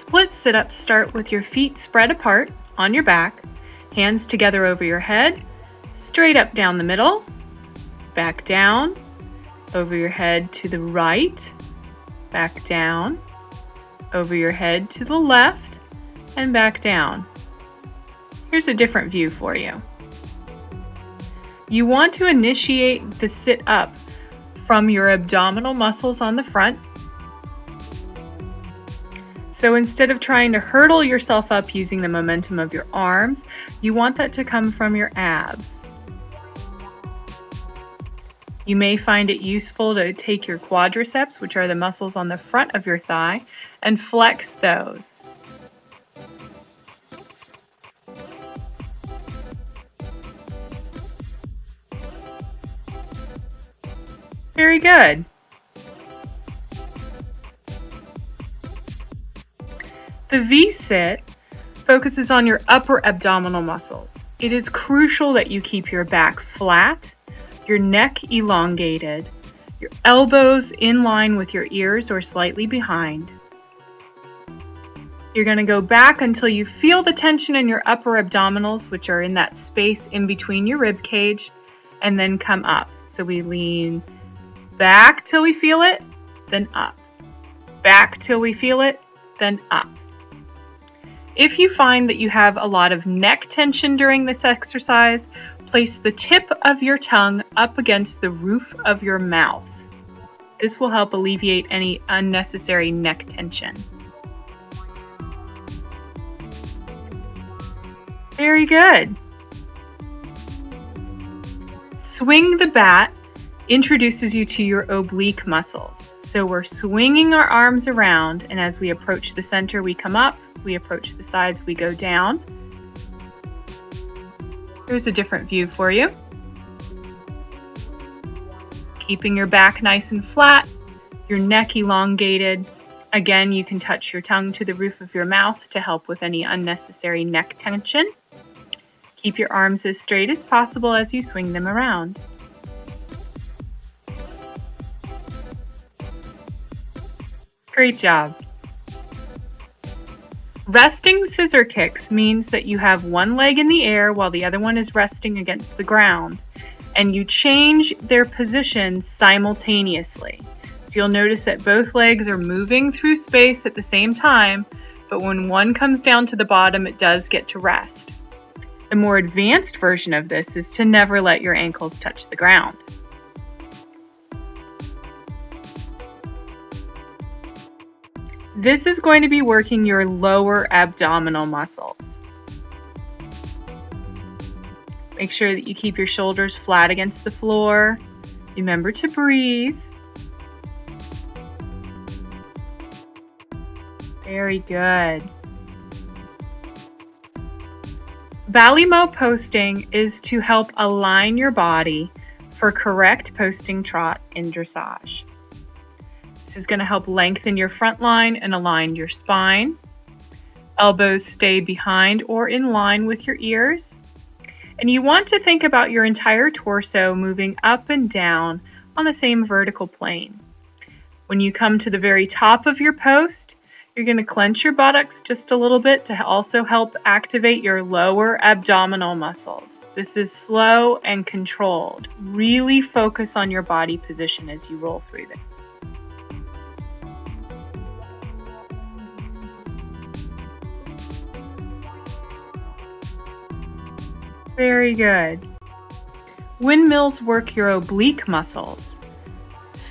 Split sit-ups start with your feet spread apart on your back, hands together over your head, straight up down the middle, back down, over your head to the right, back down, over your head to the left, and back down. Here's a different view for you. You want to initiate the sit-up from your abdominal muscles on the front. So instead of trying to hurdle yourself up using the momentum of your arms, you want that to come from your abs. You may find it useful to take your quadriceps, which are the muscles on the front of your thigh, and flex those. Very good. The V-sit focuses on your upper abdominal muscles. It is crucial that you keep your back flat, your neck elongated, your elbows in line with your ears or slightly behind. You're going to go back until you feel the tension in your upper abdominals, which are in that space in between your rib cage, and then come up. So we lean back till we feel it, then up. Back till we feel it, then up. If you find that you have a lot of neck tension during this exercise, place the tip of your tongue up against the roof of your mouth. This will help alleviate any unnecessary neck tension. Very good. Swing the bat introduces you to your oblique muscles. So we're swinging our arms around, and as we approach the center, we come up. We approach the sides, we go down. Here's a different view for you. Keeping your back nice and flat, your neck elongated. Again, you can touch your tongue to the roof of your mouth to help with any unnecessary neck tension. Keep your arms as straight as possible as you swing them around. Great job. Resting scissor kicks means that you have one leg in the air while the other one is resting against the ground, and you change their position simultaneously. So you'll notice that both legs are moving through space at the same time, but when one comes down to the bottom, it does get to rest. The more advanced version of this is to never let your ankles touch the ground. This is going to be working your lower abdominal muscles. Make sure that you keep your shoulders flat against the floor. Remember to breathe. Very good. Ballymo posting is to help align your body for correct posting trot in dressage. This is going to help lengthen your front line and align your spine. Elbows stay behind or in line with your ears. And you want to think about your entire torso moving up and down on the same vertical plane. When you come to the very top of your post, you're going to clench your buttocks just a little bit to also help activate your lower abdominal muscles. This is slow and controlled. Really focus on your body position as you roll through this. Very good. Windmills work your oblique muscles.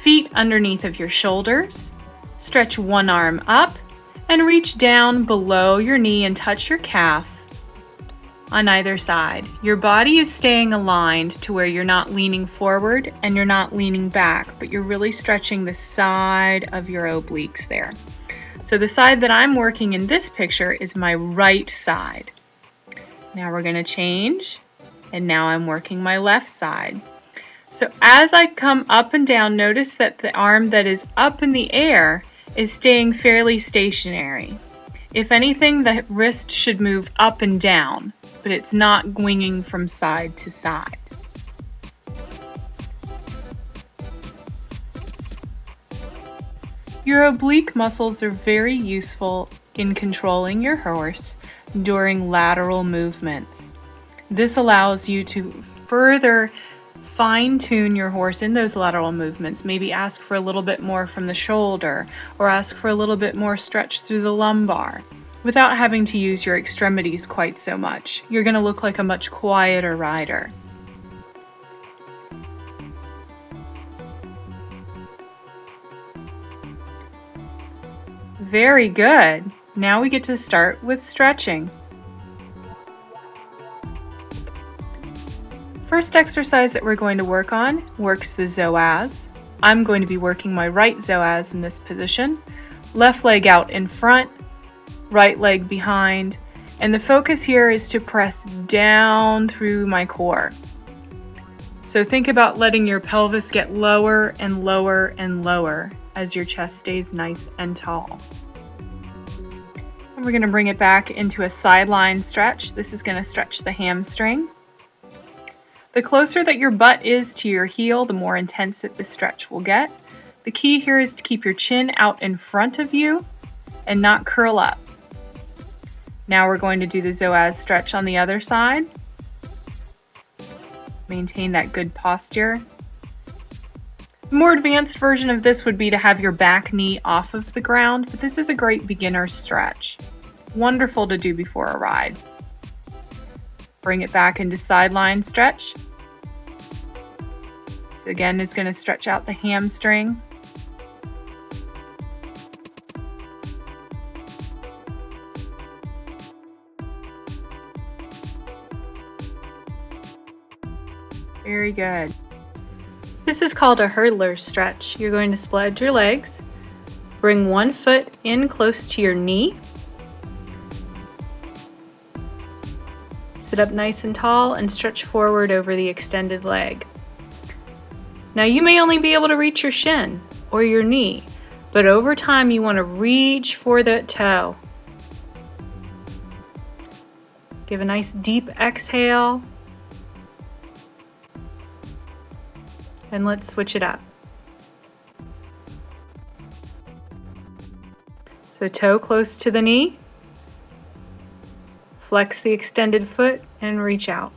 Feet underneath of your shoulders. Stretch one arm up and reach down below your knee and touch your calf on either side. Your body is staying aligned to where you're not leaning forward and you're not leaning back, but you're really stretching the side of your obliques there. So the side that I'm working in this picture is my right side. Now we're going to change, and now I'm working my left side. So as I come up and down, notice that the arm that is up in the air is staying fairly stationary. If anything, the wrist should move up and down, but it's not winging from side to side. Your oblique muscles are very useful in controlling your horse during lateral movements. This allows you to further fine-tune your horse in those lateral movements. Maybe ask for a little bit more from the shoulder, or ask for a little bit more stretch through the lumbar, without having to use your extremities quite so much. You're going to look like a much quieter rider. Very good. Now we get to start with stretching. First exercise that we're going to work on works the psoas. I'm going to be working my right psoas in this position. Left leg out in front, right leg behind, and the focus here is to press down through my core. So think about letting your pelvis get lower and lower and lower as your chest stays nice and tall. And we're going to bring it back into a sideline stretch. This is going to stretch the hamstring. The closer that your butt is to your heel, the more intense that the stretch will get. The key here is to keep your chin out in front of you and not curl up. Now we're going to do the psoas stretch on the other side. Maintain that good posture. The more advanced version of this would be to have your back knee off of the ground, but this is a great beginner stretch. Wonderful to do before a ride. Bring it back into sideline stretch. So again, it's going to stretch out the hamstring. Very good. This is called a hurdler stretch. You're going to spread your legs, bring one foot in close to your knee, sit up nice and tall and stretch forward over the extended leg. Now you may only be able to reach your shin or your knee, but over time you want to reach for the toe. Give a nice deep exhale. And let's switch it up. So toe close to the knee. Flex the extended foot and reach out.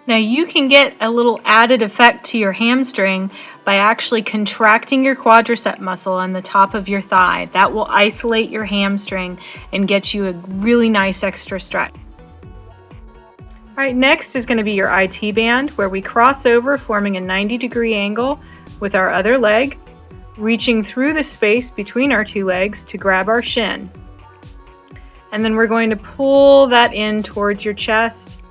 Now you can get a little added effect to your hamstring by actually contracting your quadricep muscle on the top of your thigh. That will isolate your hamstring and get you a really nice extra stretch. Alright, next is going to be your IT band, where we cross over, forming a 90-degree angle with our other leg, reaching through the space between our two legs to grab our shin. And then we're going to pull that in towards your chest,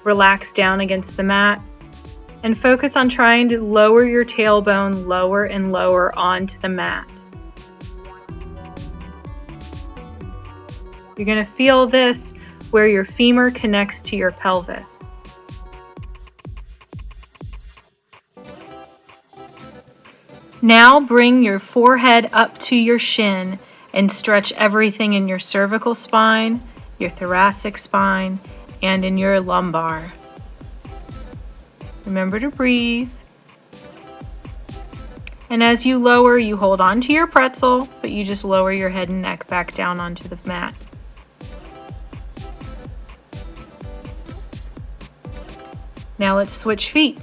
relax down against the mat, and focus on trying to lower your tailbone lower and lower onto the mat. You're going to feel this where your femur connects to your pelvis. Now bring your forehead up to your shin and stretch everything in your cervical spine, your thoracic spine, and in your lumbar. Remember to breathe. And as you lower, you hold on to your pretzel, but you just lower your head and neck back down onto the mat. Now let's switch feet.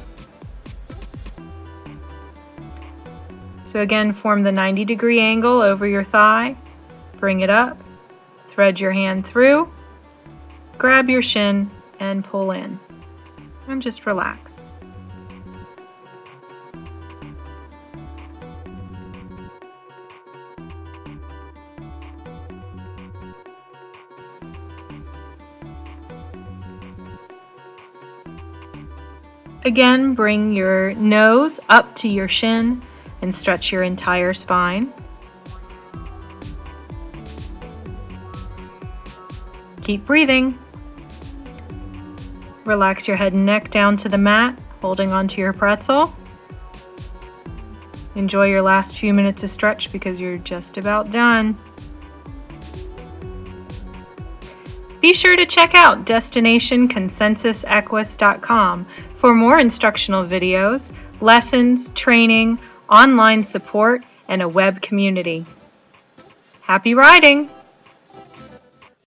So again, form the 90-degree angle over your thigh, bring it up, thread your hand through, grab your shin, and pull in. And just relax. Again, bring your nose up to your shin and stretch your entire spine. Keep breathing. Relax your head and neck down to the mat, holding onto your pretzel. Enjoy your last few minutes of stretch because you're just about done. Be sure to check out destinationconsensusequus.com for more instructional videos, lessons, training, online support, and a web community. Happy riding!